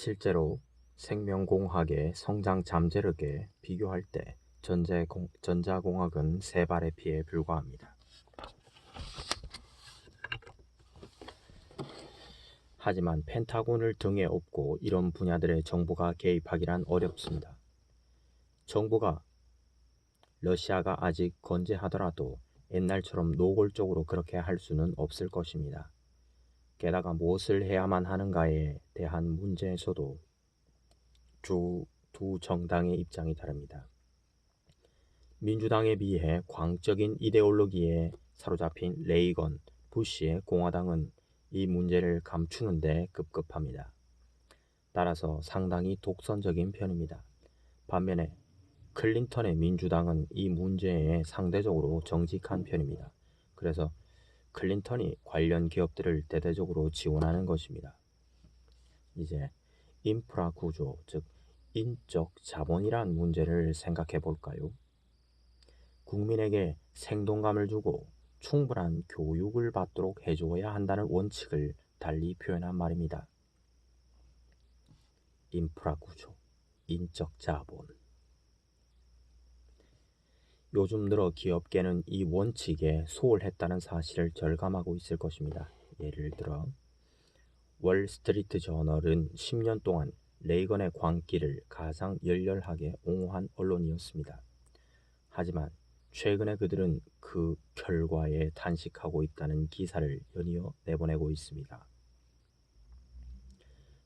실제로 생명공학의 성장 잠재력에 비교할 때 전자공학은 세 발의 피에 불과합니다. 하지만 펜타곤을 등에 업고 이런 분야들의 정부가 개입하기란 어렵습니다. 정부가 러시아가 아직 건재하더라도 옛날처럼 노골적으로 그렇게 할 수는 없을 것입니다. 게다가 무엇을 해야만 하는가에 대한 문제에서도 두 정당의 입장이 다릅니다. 민주당에 비해 광적인 이데올로기에 사로잡힌 레이건, 부시의 공화당은 이 문제를 감추는 데 급급합니다. 따라서 상당히 독선적인 편입니다. 반면에 클린턴의 민주당은 이 문제에 상대적으로 정직한 편입니다. 그래서 클린턴이 관련 기업들을 대대적으로 지원하는 것입니다. 이제 인프라 구조, 즉 인적 자본이란 문제를 생각해 볼까요? 국민에게 생동감을 주고 충분한 교육을 받도록 해줘야 한다는 원칙을 달리 표현한 말입니다. 인프라 구조, 인적 자본. 요즘 들어 기업계는 이 원칙에 소홀했다는 사실을 절감하고 있을 것입니다. 예를 들어 월스트리트 저널은 10년 동안 레이건의 광기를 가장 열렬하게 옹호한 언론이었습니다. 하지만 최근에 그들은 그 결과에 탄식하고 있다는 기사를 연이어 내보내고 있습니다.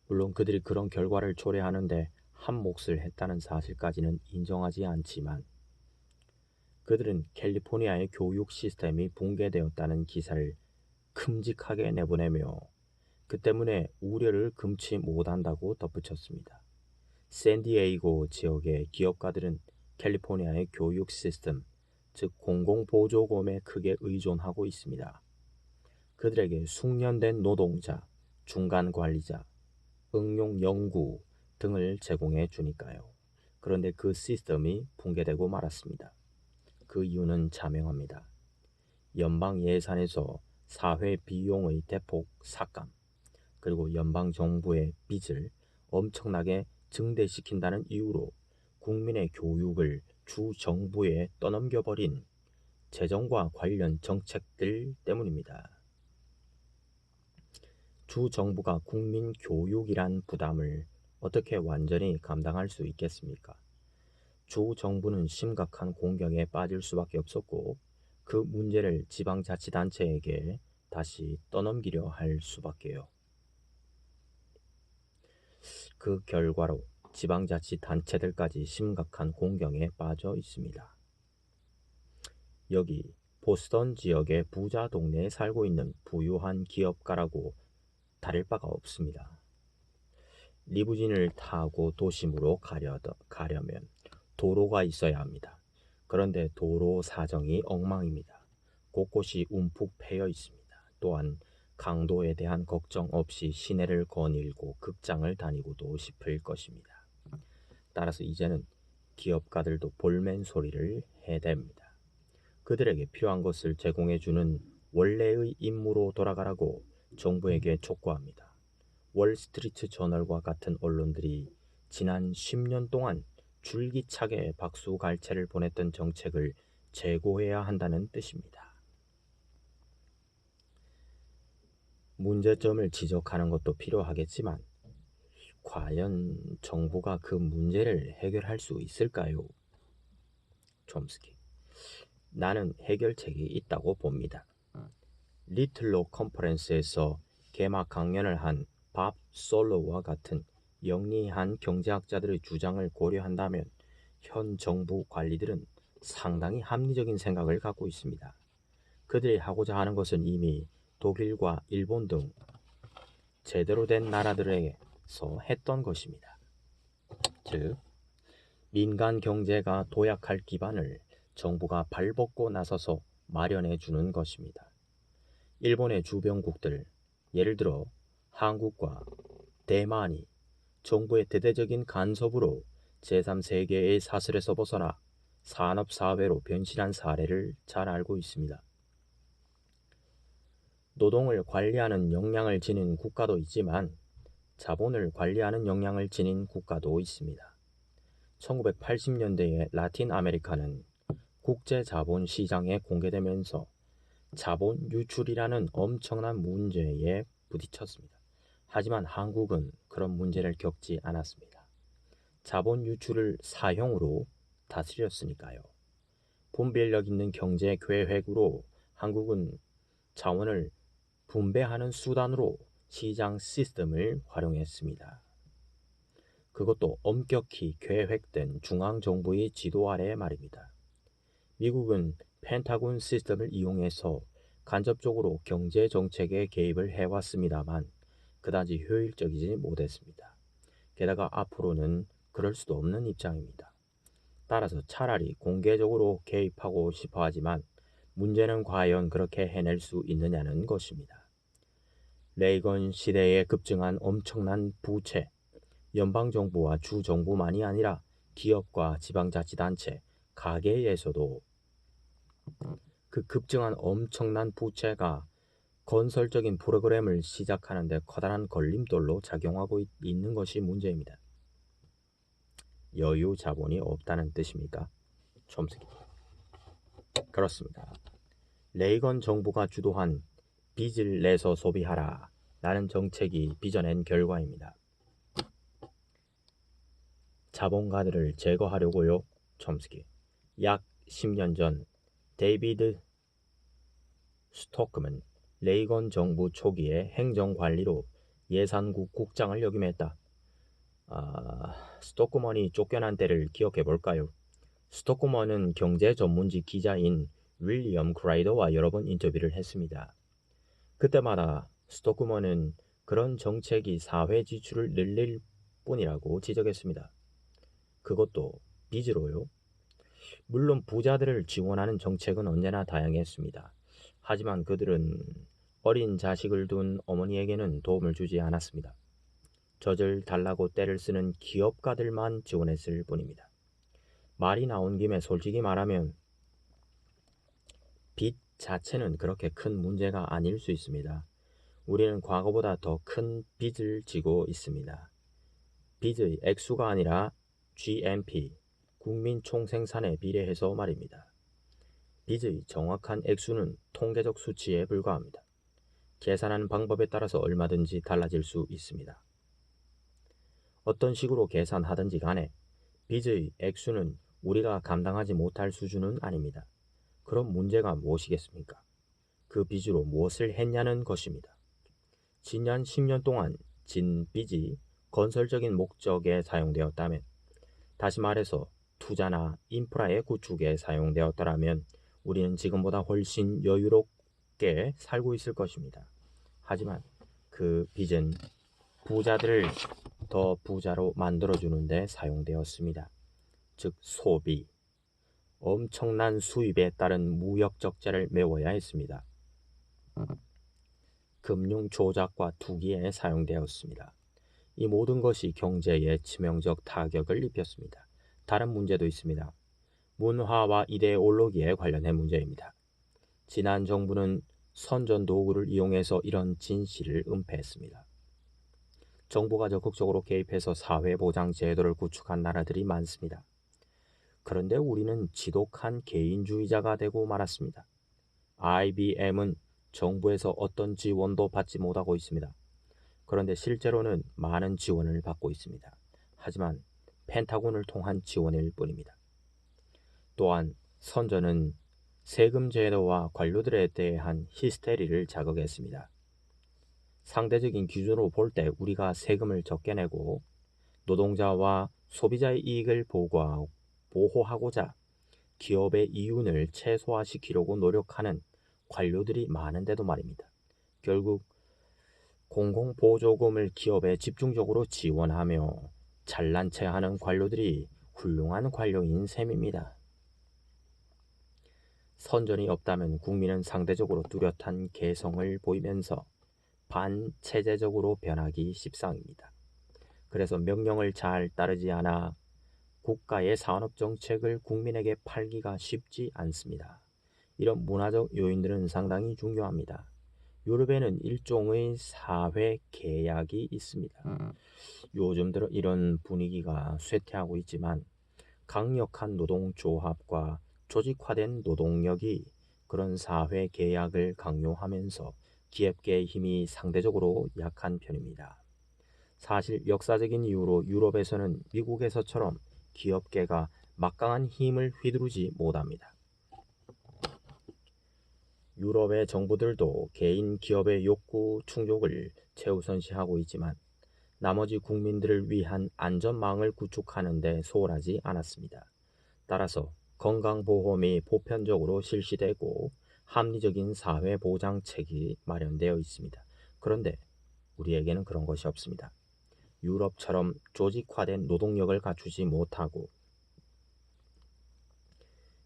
물론 그들이 그런 결과를 초래하는데 한 몫을 했다는 사실까지는 인정하지 않지만 그들은 캘리포니아의 교육 시스템이 붕괴되었다는 기사를 큼직하게 내보내며 그 때문에 우려를 금치 못한다고 덧붙였습니다. 샌디에이고 지역의 기업가들은 캘리포니아의 교육 시스템, 즉 공공보조금에 크게 의존하고 있습니다. 그들에게 숙련된 노동자, 중간관리자, 응용 연구 등을 제공해 주니까요. 그런데 그 시스템이 붕괴되고 말았습니다. 그 이유는 자명합니다. 연방 예산에서 사회 비용의 대폭 삭감, 그리고 연방 정부의 빚을 엄청나게 증대시킨다는 이유로 국민의 교육을 주 정부에 떠넘겨버린 재정과 관련 정책들 때문입니다. 주 정부가 국민 교육이란 부담을 어떻게 완전히 감당할 수 있겠습니까? 주 정부는 심각한 공경에 빠질 수밖에 없었고 그 문제를 지방자치단체에게 다시 떠넘기려 할 수밖에요. 그 결과로 지방자치단체들까지 심각한 공경에 빠져 있습니다. 여기 보스턴 지역의 부자 동네에 살고 있는 부유한 기업가라고 다를 바가 없습니다. 리무진을 타고 도심으로 가려면 도로가 있어야 합니다. 그런데 도로 사정이 엉망입니다. 곳곳이 움푹 패여 있습니다. 또한 강도에 대한 걱정 없이 시내를 거닐고 극장을 다니고도 싶을 것입니다. 따라서 이제는 기업가들도 볼멘 소리를 해댑니다. 그들에게 필요한 것을 제공해주는 원래의 임무로 돌아가라고 정부에게 촉구합니다. 월스트리트 저널과 같은 언론들이 지난 10년 동안 줄기차게 박수갈채를 보냈던 정책을 재고해야 한다는 뜻입니다. 문제점을 지적하는 것도 필요하겠지만 과연 정부가 그 문제를 해결할 수 있을까요? 촘스키. 나는 해결책이 있다고 봅니다. 리틀로 컨퍼런스에서 개막 강연을 한 밥 솔로와 같은 영리한 경제학자들의 주장을 고려한다면 현 정부 관리들은 상당히 합리적인 생각을 갖고 있습니다. 그들이 하고자 하는 것은 이미 독일과 일본 등 제대로 된 나라들에서 했던 것입니다. 즉, 민간 경제가 도약할 기반을 정부가 발벗고 나서서 마련해 주는 것입니다. 일본의 주변국들, 예를 들어 한국과 대만이 정부의 대대적인 간섭으로 제3세계의 사슬에서 벗어나 산업사회로 변신한 사례를 잘 알고 있습니다. 노동을 관리하는 역량을 지닌 국가도 있지만 자본을 관리하는 역량을 지닌 국가도 있습니다. 1980년대에 라틴 아메리카는 국제 자본 시장에 공개되면서 자본 유출이라는 엄청난 문제에 부딪혔습니다. 하지만 한국은 그런 문제를 겪지 않았습니다. 자본 유출을 사형으로 다스렸으니까요. 분별력 있는 경제 계획으로 한국은 자원을 분배하는 수단으로 시장 시스템을 활용했습니다. 그것도 엄격히 계획된 중앙정부의 지도 아래 말입니다. 미국은 펜타곤 시스템을 이용해서 간접적으로 경제정책에 개입을 해왔습니다만 그다지 효율적이지 못했습니다. 게다가 앞으로는 그럴 수도 없는 입장입니다. 따라서 차라리 공개적으로 개입하고 싶어 하지만 문제는 과연 그렇게 해낼 수 있느냐는 것입니다. 레이건 시대에 급증한 엄청난 부채, 연방정부와 주정부만이 아니라 기업과 지방자치단체, 가계에서도 그 급증한 엄청난 부채가 건설적인 프로그램을 시작하는 데 커다란 걸림돌로 작용하고 있는 것이 문제입니다. 여유 자본이 없다는 뜻입니까? 촘스키. 그렇습니다. 레이건 정부가 주도한 빚을 내서 소비하라 라는 정책이 빚어낸 결과입니다. 자본가들을 제거하려고요. 촘스키. 약 10년 전 데이비드 스토크만 레이건 정부 초기에 행정관리로 예산국 국장을 역임했다. 스토크먼이 쫓겨난 때를 기억해 볼까요? 스토크먼은 경제 전문지 기자인 윌리엄 크라이더와 여러 번 인터뷰를 했습니다. 그때마다 스토크먼은 그런 정책이 사회 지출을 늘릴 뿐이라고 지적했습니다. 그것도 빚으로요. 물론 부자들을 지원하는 정책은 언제나 다양했습니다. 하지만 그들은 어린 자식을 둔 어머니에게는 도움을 주지 않았습니다. 젖을 달라고 떼를 쓰는 기업가들만 지원했을 뿐입니다. 말이 나온 김에 솔직히 말하면 빚 자체는 그렇게 큰 문제가 아닐 수 있습니다. 우리는 과거보다 더 큰 빚을 지고 있습니다. 빚의 액수가 아니라 GNP, 국민 총생산에 비례해서 말입니다. 빚의 정확한 액수는 통계적 수치에 불과합니다. 계산하는 방법에 따라서 얼마든지 달라질 수 있습니다. 어떤 식으로 계산하든지 간에 빚의 액수는 우리가 감당하지 못할 수준은 아닙니다. 그럼 문제가 무엇이겠습니까? 그 빚으로 무엇을 했냐는 것입니다. 지난 10년 동안 진 빚이 건설적인 목적에 사용되었다면, 다시 말해서 투자나 인프라의 구축에 사용되었더라면 우리는 지금보다 훨씬 여유롭게 살고 있을 것입니다. 하지만 그 빚은 부자들을 더 부자로 만들어주는 데 사용되었습니다. 즉 소비, 엄청난 수입에 따른 무역 적자를 메워야 했습니다. 금융 조작과 투기에 사용되었습니다. 이 모든 것이 경제에 치명적 타격을 입혔습니다. 다른 문제도 있습니다. 문화와 이데올로기에 관련된 문제입니다. 지난 정부는 선전 도구를 이용해서 이런 진실을 은폐했습니다. 정부가 적극적으로 개입해서 사회보장 제도를 구축한 나라들이 많습니다. 그런데 우리는 지독한 개인주의자가 되고 말았습니다. IBM은 정부에서 어떤 지원도 받지 못하고 있습니다. 그런데 실제로는 많은 지원을 받고 있습니다. 하지만 펜타곤을 통한 지원일 뿐입니다. 또한 선전은 세금 제도와 관료들에 대한 히스테리를 자극했습니다. 상대적인 기준으로 볼 때 우리가 세금을 적게 내고 노동자와 소비자의 이익을 보호하고자 기업의 이윤을 최소화시키려고 노력하는 관료들이 많은데도 말입니다. 결국 공공보조금을 기업에 집중적으로 지원하며 잘난 체 하는 관료들이 훌륭한 관료인 셈입니다. 선전이 없다면 국민은 상대적으로 뚜렷한 개성을 보이면서 반체제적으로 변하기 십상입니다. 그래서 명령을 잘 따르지 않아 국가의 산업정책을 국민에게 팔기가 쉽지 않습니다. 이런 문화적 요인들은 상당히 중요합니다. 유럽에는 일종의 사회 계약이 있습니다. 요즘 들어 이런 분위기가 쇠퇴하고 있지만 강력한 노동조합과 조직화된 노동력이 그런 사회 계약을 강요하면서 기업계의 힘이 상대적으로 약한 편입니다. 사실 역사적인 이유로 유럽에서는 미국에서처럼 기업계가 막강한 힘을 휘두르지 못합니다. 유럽의 정부들도 개인 기업의 욕구 충족을 최우선시하고 있지만 나머지 국민들을 위한 안전망을 구축하는 데 소홀하지 않았습니다. 따라서 건강보험이 보편적으로 실시되고 합리적인 사회보장책이 마련되어 있습니다. 그런데 우리에게는 그런 것이 없습니다. 유럽처럼 조직화된 노동력을 갖추지 못하고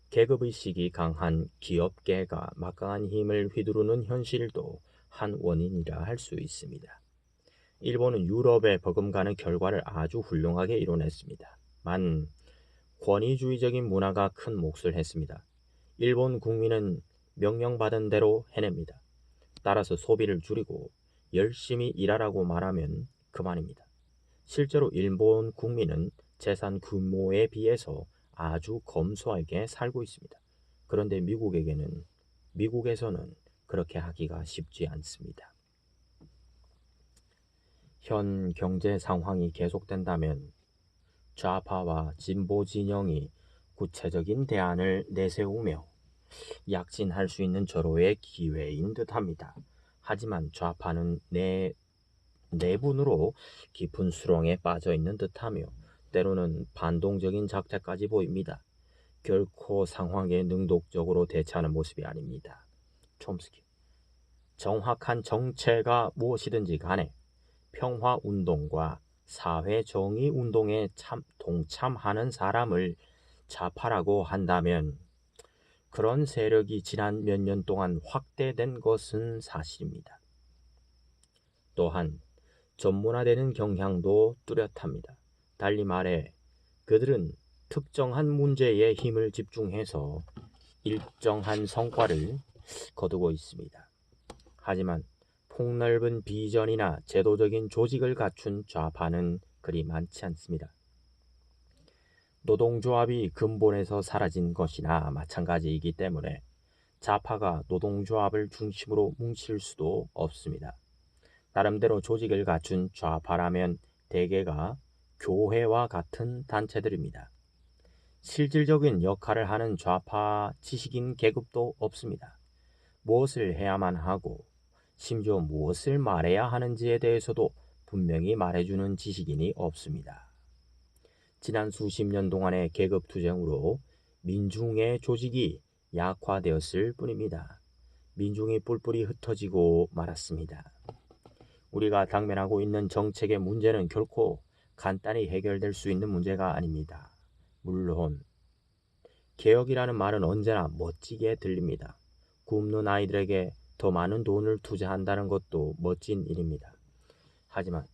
계급의식이 강한 기업계가 막강한 힘을 휘두르는 현실도 한 원인이라 할 수 있습니다. 일본은 유럽에 버금가는 결과를 아주 훌륭하게 이뤄냈습니다. 만 권위주의적인 문화가 큰 몫을 했습니다. 일본 국민은 명령받은 대로 해냅니다. 따라서 소비를 줄이고 열심히 일하라고 말하면 그만입니다. 실제로 일본 국민은 재산 규모에 비해서 아주 검소하게 살고 있습니다. 그런데 미국에서는 그렇게 하기가 쉽지 않습니다. 현 경제 상황이 계속된다면 좌파와 진보 진영이 구체적인 대안을 내세우며 약진할 수 있는 절호의 기회인 듯합니다. 하지만 좌파는 내분으로 깊은 수렁에 빠져 있는 듯하며 때로는 반동적인 작태까지 보입니다. 결코 상황에 능동적으로 대처하는 모습이 아닙니다. 촘스키. 정확한 정체가 무엇이든지 간에 평화운동과 사회정의운동에 동참하는 사람을 좌파라고 한다면 그런 세력이 지난 몇 년 동안 확대된 것은 사실입니다. 또한 전문화되는 경향도 뚜렷합니다. 달리 말해 그들은 특정한 문제에 힘을 집중해서 일정한 성과를 거두고 있습니다. 하지만 폭넓은 비전이나 제도적인 조직을 갖춘 좌파는 그리 많지 않습니다. 노동조합이 근본에서 사라진 것이나 마찬가지이기 때문에 좌파가 노동조합을 중심으로 뭉칠 수도 없습니다. 나름대로 조직을 갖춘 좌파라면 대개가 교회와 같은 단체들입니다. 실질적인 역할을 하는 좌파 지식인 계급도 없습니다. 무엇을 해야만 하고 심지어 무엇을 말해야 하는지에 대해서도 분명히 말해주는 지식인이 없습니다. 지난 수십 년 동안의 계급투쟁으로 민중의 조직이 약화되었을 뿐입니다. 민중이 뿔뿔이 흩어지고 말았습니다. 우리가 당면하고 있는 정책의 문제는 결코 간단히 해결될 수 있는 문제가 아닙니다. 물론 개혁이라는 말은 언제나 멋지게 들립니다. 굶는 아이들에게 더 많은 돈을 투자한다는 것도 멋진 일입니다. 하지만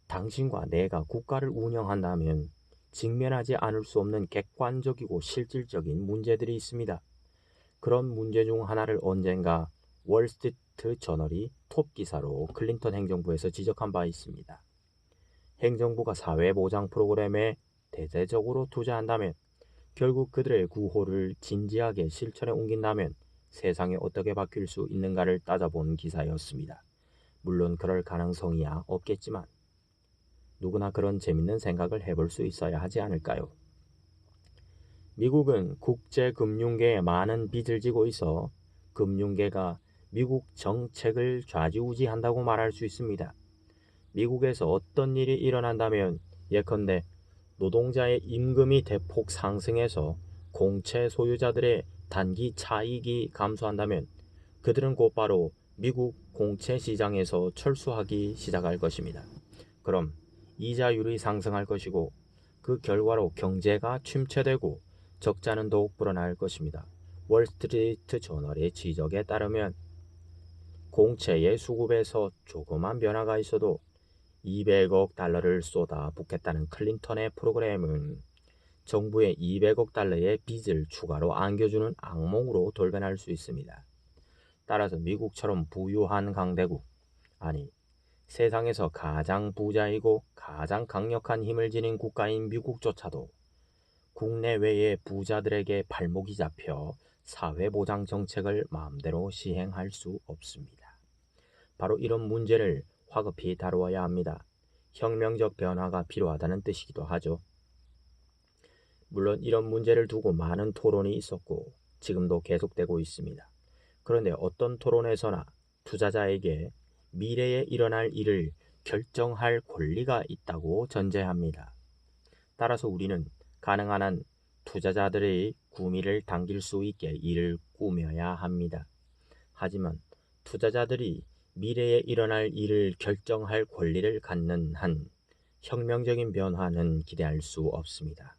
당신과 내가 국가를 운영한다면 직면하지 않을 수 없는 객관적이고 실질적인 문제들이 있습니다. 그런 문제 중 하나를 언젠가 월스트리트 저널이 톱 기사로 클린턴 행정부에서 지적한 바 있습니다. 행정부가 사회보장 프로그램에 대대적으로 투자한다면 결국 그들의 구호를 진지하게 실천에 옮긴다면 세상이 어떻게 바뀔 수 있는가를 따져본 기사였습니다. 물론 그럴 가능성이야 없겠지만 누구나 그런 재밌는 생각을 해볼 수 있어야 하지 않을까요? 미국은 국제금융계에 많은 빚을 지고 있어 금융계가 미국 정책을 좌지우지한다고 말할 수 있습니다. 미국에서 어떤 일이 일어난다면 예컨대 노동자의 임금이 대폭 상승해서 공채 소유자들의 단기 차익이 감소한다면 그들은 곧바로 미국 공채 시장에서 철수하기 시작할 것입니다. 그럼 이자율이 상승할 것이고 그 결과로 경제가 침체되고 적자는 더욱 불어날 것입니다. 월스트리트 저널의 지적에 따르면 공채의 수급에서 조그만 변화가 있어도 200억 달러를 쏟아 붓겠다는 클린턴의 프로그램은 정부의 200억 달러의 빚을 추가로 안겨주는 악몽으로 돌변할 수 있습니다. 따라서 미국처럼 부유한 강대국, 아니 세상에서 가장 부자이고 가장 강력한 힘을 지닌 국가인 미국조차도 국내외의 부자들에게 발목이 잡혀 사회보장 정책을 마음대로 시행할 수 없습니다. 바로 이런 문제를 화급히 다루어야 합니다. 혁명적 변화가 필요하다는 뜻이기도 하죠. 물론 이런 문제를 두고 많은 토론이 있었고 지금도 계속되고 있습니다. 그런데 어떤 토론에서나 투자자에게 미래에 일어날 일을 결정할 권리가 있다고 전제합니다. 따라서 우리는 가능한 한 투자자들의 구미를 당길 수 있게 일을 꾸며야 합니다. 하지만 투자자들이 미래에 일어날 일을 결정할 권리를 갖는 한 혁명적인 변화는 기대할 수 없습니다.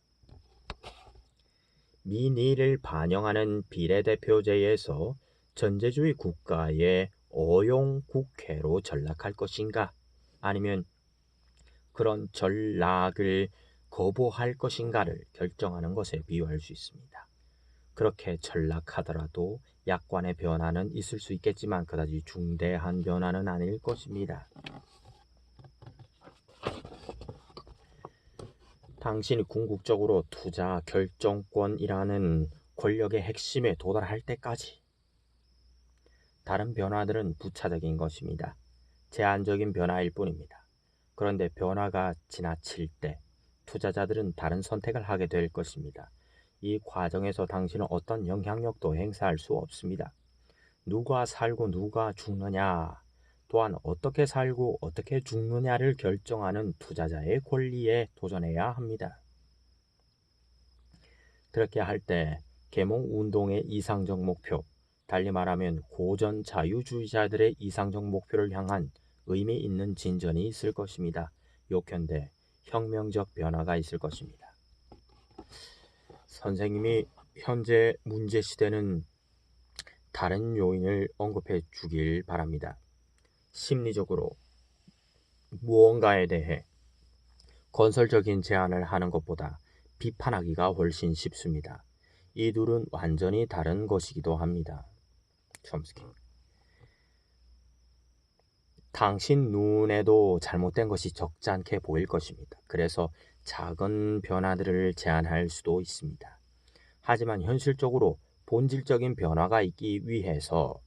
민의를 반영하는 비례대표제에서 전제주의 국가의 어용 국회로 전락할 것인가, 아니면 그런 전락을 거부할 것인가를 결정하는 것에 비유할 수 있습니다. 그렇게 전락하더라도 약관의 변화는 있을 수 있겠지만 그다지 중대한 변화는 아닐 것입니다. 당신이 궁극적으로 투자 결정권이라는 권력의 핵심에 도달할 때까지 다른 변화들은 부차적인 것입니다. 제한적인 변화일 뿐입니다. 그런데 변화가 지나칠 때 투자자들은 다른 선택을 하게 될 것입니다. 이 과정에서 당신은 어떤 영향력도 행사할 수 없습니다. 누가 살고 누가 죽느냐, 또한 어떻게 살고 어떻게 죽느냐를 결정하는 투자자의 권리에 도전해야 합니다. 그렇게 할 때 계몽운동의 이상적 목표, 달리 말하면 고전 자유주의자들의 이상적 목표를 향한 의미 있는 진전이 있을 것입니다. 요컨대 혁명적 변화가 있을 것입니다. 선생님이 현재 문제 시대는 다른 요인을 언급해 주길 바랍니다. 심리적으로 무언가에 대해 건설적인 제안을 하는 것보다 비판하기가 훨씬 쉽습니다. 이 둘은 완전히 다른 것이기도 합니다. 첨스키. 당신 눈에도 잘못된 것이 적잖게 보일 것입니다. 그래서 작은 변화들을 제안할 수도 있습니다. 하지만 현실적으로 본질적인 변화가 있기 위해서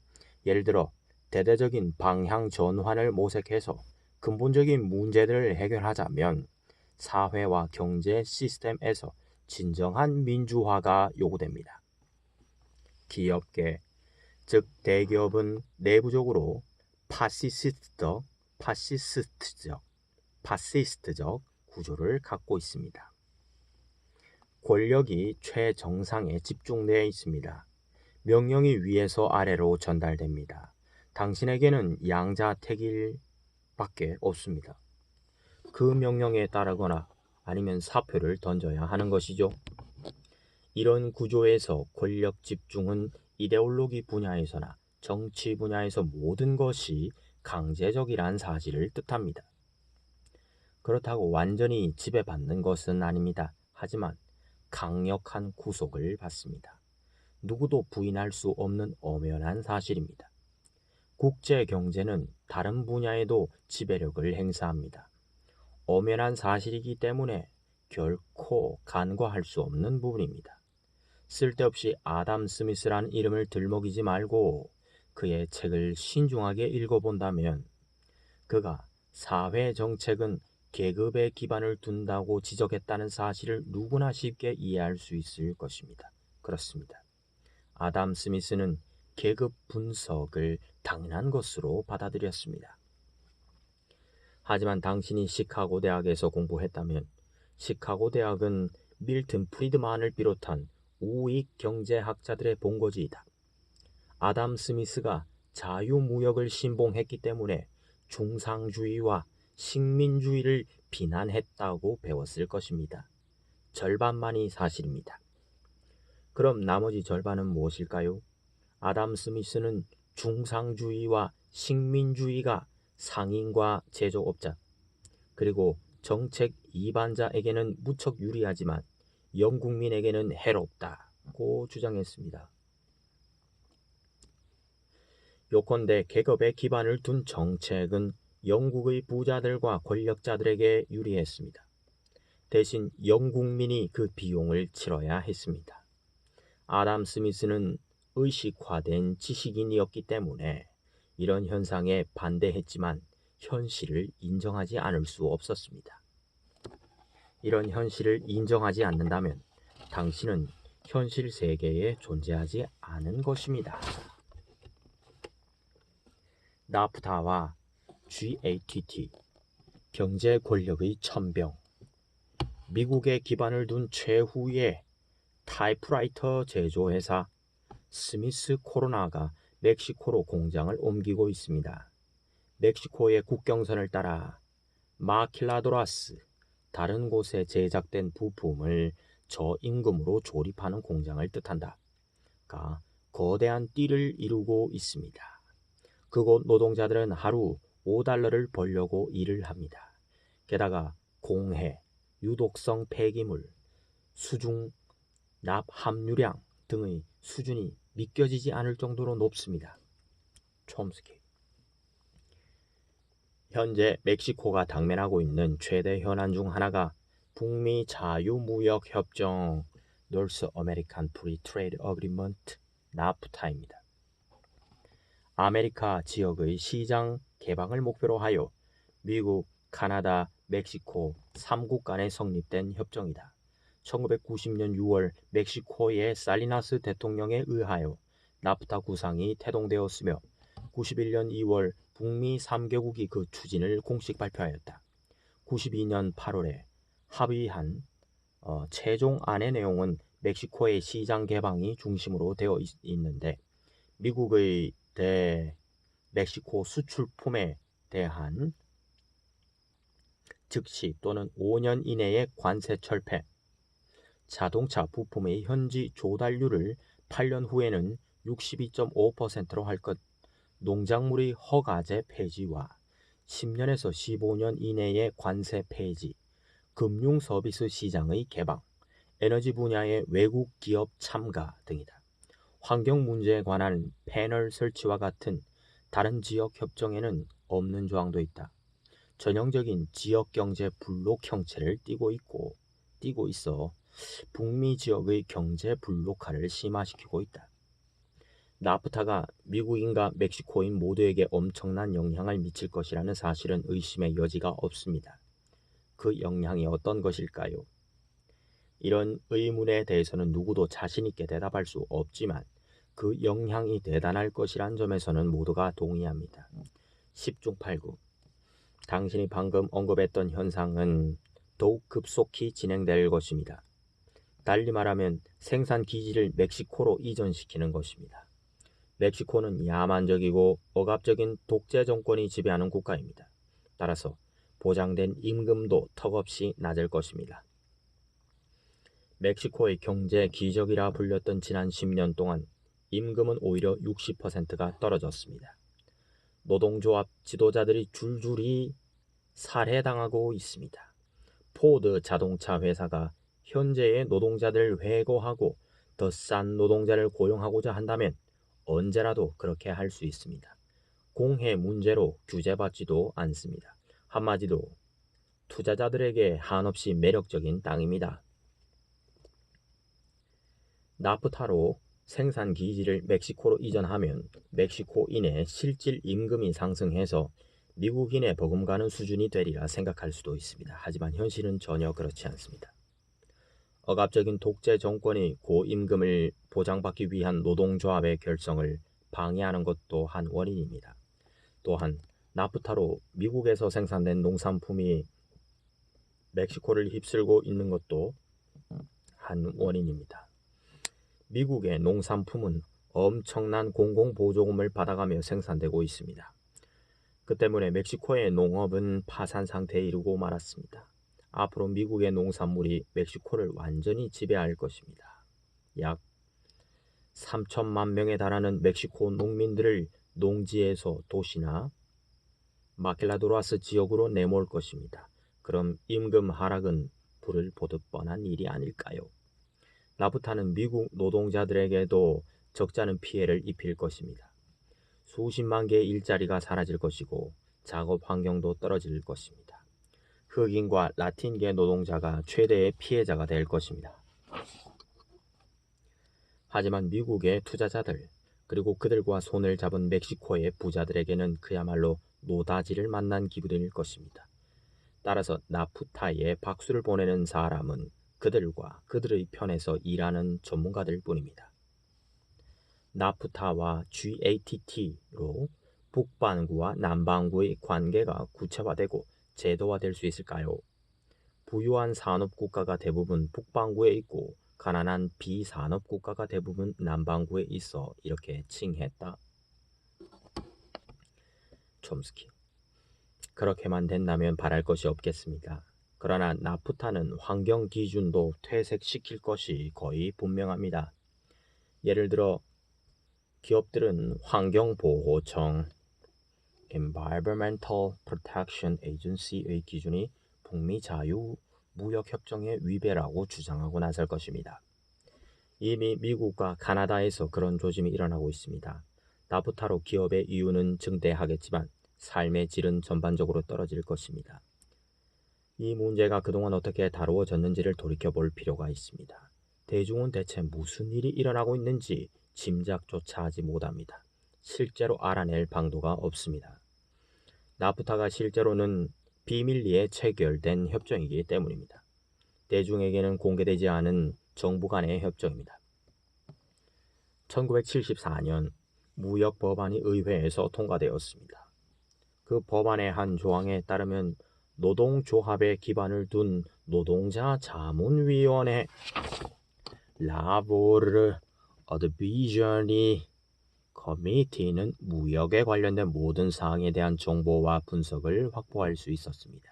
예를 들어 대대적인 방향 전환을 모색해서 근본적인 문제들을 해결하자면 사회와 경제 시스템에서 진정한 민주화가 요구됩니다. 기업계, 즉 대기업은 내부적으로 파시스트적 구조를 갖고 있습니다. 권력이 최정상에 집중되어 있습니다. 명령이 위에서 아래로 전달됩니다. 당신에게는 양자택일밖에 없습니다. 그 명령에 따르거나 아니면 사표를 던져야 하는 것이죠. 이런 구조에서 권력 집중은 이데올로기 분야에서나 정치 분야에서 모든 것이 강제적이란 사실을 뜻합니다. 그렇다고 완전히 지배받는 것은 아닙니다. 하지만 강력한 구속을 받습니다. 누구도 부인할 수 없는 엄연한 사실입니다. 국제 경제는 다른 분야에도 지배력을 행사합니다. 엄연한 사실이기 때문에 결코 간과할 수 없는 부분입니다. 쓸데없이 아담 스미스라는 이름을 들먹이지 말고 그의 책을 신중하게 읽어본다면 그가 사회 정책은 계급에 기반을 둔다고 지적했다는 사실을 누구나 쉽게 이해할 수 있을 것입니다. 그렇습니다. 아담 스미스는 계급 분석을 당연한 것으로 받아들였습니다. 하지만 당신이 시카고 대학에서 공부했다면 시카고 대학은 밀튼 프리드만을 비롯한 우익 경제학자들의 본거지이다. 아담 스미스가 자유무역을 신봉했기 때문에 중상주의와 식민주의를 비난했다고 배웠을 것입니다. 절반만이 사실입니다. 그럼 나머지 절반은 무엇일까요? 아담 스미스는 중상주의와 식민주의가 상인과 제조업자 그리고 정책 이반자에게는 무척 유리하지만 영국민에게는 해롭다고 주장했습니다. 요컨대 계급에 기반을 둔 정책은 영국의 부자들과 권력자들에게 유리했습니다. 대신 영국민이 그 비용을 치러야 했습니다. 아담 스미스는 의식화된 지식인이었기 때문에 이런 현상에 반대했지만 현실을 인정하지 않을 수 없었습니다. 이런 현실을 인정하지 않는다면 당신은 현실 세계에 존재하지 않은 것입니다. 나프타와 GATT, 경제 권력의 천병. 미국에 기반을 둔 최후의 타이프라이터 제조회사 스미스 코로나가 멕시코로 공장을 옮기고 있습니다. 멕시코의 국경선을 따라 마킬라도라스, 다른 곳에 제작된 부품을 저임금으로 조립하는 공장을 뜻한다. 가 거대한 띠를 이루고 있습니다. 그곳 노동자들은 하루 $5를 벌려고 일을 합니다. 게다가 공해, 유독성 폐기물, 수중 납 함유량 등의 수준이 믿겨지지 않을 정도로 높습니다. 촘스키. 현재 멕시코가 당면하고 있는 최대 현안 중 하나가 북미 자유무역협정 North American Free Trade Agreement 나프타입니다. 아메리카 지역의 시장 개방을 목표로 하여 미국, 카나다, 멕시코 3국 간에 성립된 협정이다. 1990년 6월 멕시코의 살리나스 대통령에 의하여 나프타 구상이 태동되었으며 91년 2월 북미 3개국이 그 추진을 공식 발표하였다. 92년 8월에 합의한 최종안의 내용은 멕시코의 시장 개방이 중심으로 되어 있는데 미국의 멕시코 수출품에 대한 즉시 또는 5년 이내의 관세 철폐, 자동차 부품의 현지 조달률을 8년 후에는 62.5%로 할 것, 농작물의 허가제 폐지와 10년에서 15년 이내의 관세 폐지, 금융 서비스 시장의 개방, 에너지 분야의 외국 기업 참가 등이다. 환경 문제에 관한 패널 설치와 같은 다른 지역 협정에는 없는 조항도 있다. 전형적인 지역 경제 블록 형체를 띠고 있어 북미 지역의 경제 블록화를 심화시키고 있다. 나프타가 미국인과 멕시코인 모두에게 엄청난 영향을 미칠 것이라는 사실은 의심의 여지가 없습니다. 그 영향이 어떤 것일까요? 이런 의문에 대해서는 누구도 자신 있게 대답할 수 없지만 그 영향이 대단할 것이란 점에서는 모두가 동의합니다. 10중 8구. 당신이 방금 언급했던 현상은 더욱 급속히 진행될 것입니다. 달리 말하면 생산 기지를 멕시코로 이전시키는 것입니다. 멕시코는 야만적이고 억압적인 독재 정권이 지배하는 국가입니다. 따라서 보장된 임금도 턱없이 낮을 것입니다. 멕시코의 경제 기적이라 불렸던 지난 10년 동안 임금은 오히려 60%가 떨어졌습니다. 노동조합 지도자들이 줄줄이 살해당하고 있습니다. 포드 자동차 회사가 현재의 노동자들을 회고하고 더 싼 노동자를 고용하고자 한다면 언제라도 그렇게 할 수 있습니다. 공해 문제로 규제받지도 않습니다. 한마디로 투자자들에게 한없이 매력적인 땅입니다. 나프타로 생산 기지를 멕시코로 이전하면 멕시코인의 실질 임금이 상승해서 미국인의 버금가는 수준이 되리라 생각할 수도 있습니다. 하지만 현실은 전혀 그렇지 않습니다. 억압적인 독재 정권이 고임금을 보장받기 위한 노동조합의 결성을 방해하는 것도 한 원인입니다. 또한 나프타로 미국에서 생산된 농산품이 멕시코를 휩쓸고 있는 것도 한 원인입니다. 미국의 농산품은 엄청난 공공보조금을 받아가며 생산되고 있습니다. 그 때문에 멕시코의 농업은 파산 상태에 이르고 말았습니다. 앞으로 미국의 농산물이 멕시코를 완전히 지배할 것입니다. 약 3천만 명에 달하는 멕시코 농민들을 농지에서 도시나 마킬라도라스 지역으로 내몰 것입니다. 그럼 임금 하락은 불을 보듯 뻔한 일이 아닐까요? 나프타는 미국 노동자들에게도 적잖은 피해를 입힐 것입니다. 수십만 개의 일자리가 사라질 것이고 작업 환경도 떨어질 것입니다. 흑인과 라틴계 노동자가 최대의 피해자가 될 것입니다. 하지만 미국의 투자자들 그리고 그들과 손을 잡은 멕시코의 부자들에게는 그야말로 노다지를 만난 기분일 것입니다. 따라서 나프타에 박수를 보내는 사람은 그들과 그들의 편에서 일하는 전문가들 뿐입니다. 나프타와 GATT로 북반구와 남반구의 관계가 구체화되고 제도화될 수 있을까요? 부유한 산업국가가 대부분 북반구에 있고 가난한 비산업국가가 대부분 남반구에 있어 이렇게 칭했다. 촘스키. 그렇게만 된다면 바랄 것이 없겠습니다. 그러나 나프타는 환경 기준도 퇴색시킬 것이 거의 분명합니다. 예를 들어 기업들은 환경보호청 Environmental Protection Agency의 기준이 북미 자유무역협정의 위배라고 주장하고 나설 것입니다. 이미 미국과 카나다에서 그런 조짐이 일어나고 있습니다. 나프타로 기업의 이윤은 증대하겠지만 삶의 질은 전반적으로 떨어질 것입니다. 이 문제가 그동안 어떻게 다루어졌는지를 돌이켜볼 필요가 있습니다. 대중은 대체 무슨 일이 일어나고 있는지 짐작조차 하지 못합니다. 실제로 알아낼 방도가 없습니다. 나프타가 실제로는 비밀리에 체결된 협정이기 때문입니다. 대중에게는 공개되지 않은 정부 간의 협정입니다. 1974년 무역 법안이 의회에서 통과되었습니다. 그 법안의 한 조항에 따르면 노동조합에 기반을 둔 노동자 자문위원회 라보르 어드비저니 커미티는 무역에 관련된 모든 사항에 대한 정보와 분석을 확보할 수 있었습니다.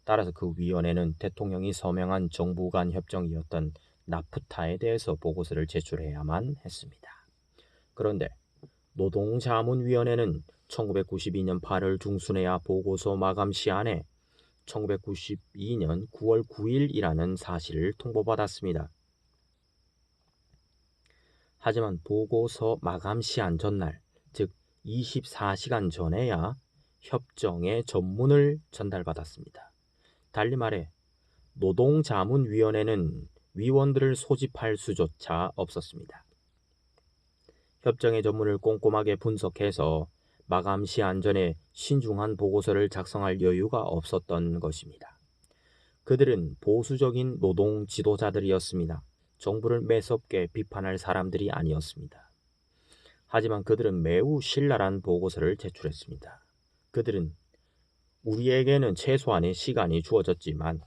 따라서 그 위원회는 대통령이 서명한 정부 간 협정이었던 나프타에 대해서 보고서를 제출해야만 했습니다. 그런데 노동자문위원회는 1992년 8월 중순에야 보고서 마감 시한에 1992년 9월 9일이라는 사실을 통보받았습니다. 하지만 보고서 마감 시한 전날, 즉 24시간 전에야 협정의 전문을 전달받았습니다. 달리 말해 노동자문위원회는 위원들을 소집할 수조차 없었습니다. 협정의 전문을 꼼꼼하게 분석해서 마감 시한 전에 신중한 보고서를 작성할 여유가 없었던 것입니다. 그들은 보수적인 노동 지도자들이었습니다. 정부를 매섭게 비판할 사람들이 아니었습니다. 하지만 그들은 매우 신랄한 보고서를 제출했습니다. 그들은 우리에게는 최소한의 시간이 주어졌지만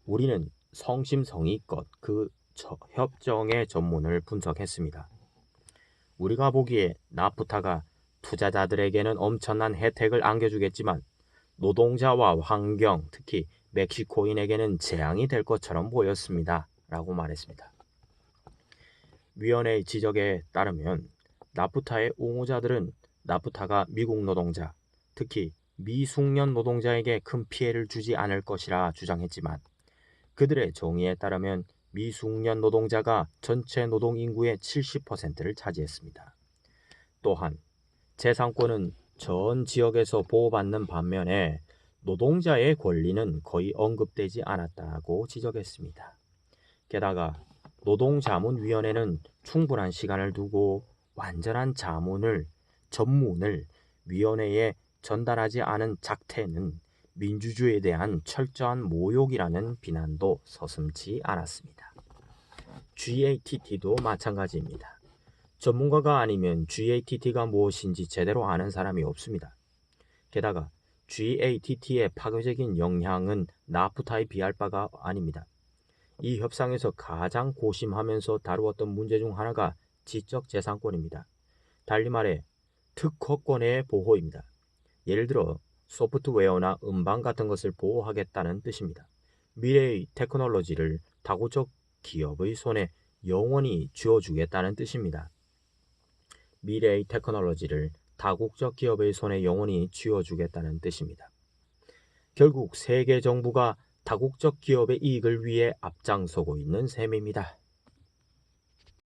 우리는 성심성의껏 그 협정의 전문을 분석했습니다. 우리가 보기에 나프타가 투자자들에게는 엄청난 혜택을 안겨주겠지만 노동자와 환경, 특히 멕시코인에게는 재앙이 될 것처럼 보였습니다. 라고 말했습니다. 위원회의 지적에 따르면 나프타의 옹호자들은 나프타가 미국 노동자, 특히 미숙련 노동자에게 큰 피해를 주지 않을 것이라 주장했지만 그들의 정의에 따르면 미숙련 노동자가 전체 노동 인구의 70%를 차지했습니다. 또한 재산권은 전 지역에서 보호받는 반면에 노동자의 권리는 거의 언급되지 않았다고 지적했습니다. 게다가 노동자문위원회는 충분한 시간을 두고 완전한 전문을 위원회에 전달하지 않은 작태는 민주주의에 대한 철저한 모욕이라는 비난도 서슴지 않았습니다. GATT도 마찬가지입니다. 전문가가 아니면 GATT가 무엇인지 제대로 아는 사람이 없습니다. 게다가 GATT의 파괴적인 영향은 나프타에 비할 바가 아닙니다. 이 협상에서 가장 고심하면서 다루었던 문제 중 하나가 지적재산권입니다. 달리 말해 특허권의 보호입니다. 예를 들어 소프트웨어나 음반 같은 것을 보호하겠다는 뜻입니다. 미래의 테크놀로지를 다국적 기업의 손에 영원히 쥐어주겠다는 뜻입니다. 미래의 테크놀로지를 다국적 기업의 손에 영원히 쥐어주겠다는 뜻입니다. 결국 세계 정부가 다국적 기업의 이익을 위해 앞장서고 있는 셈입니다.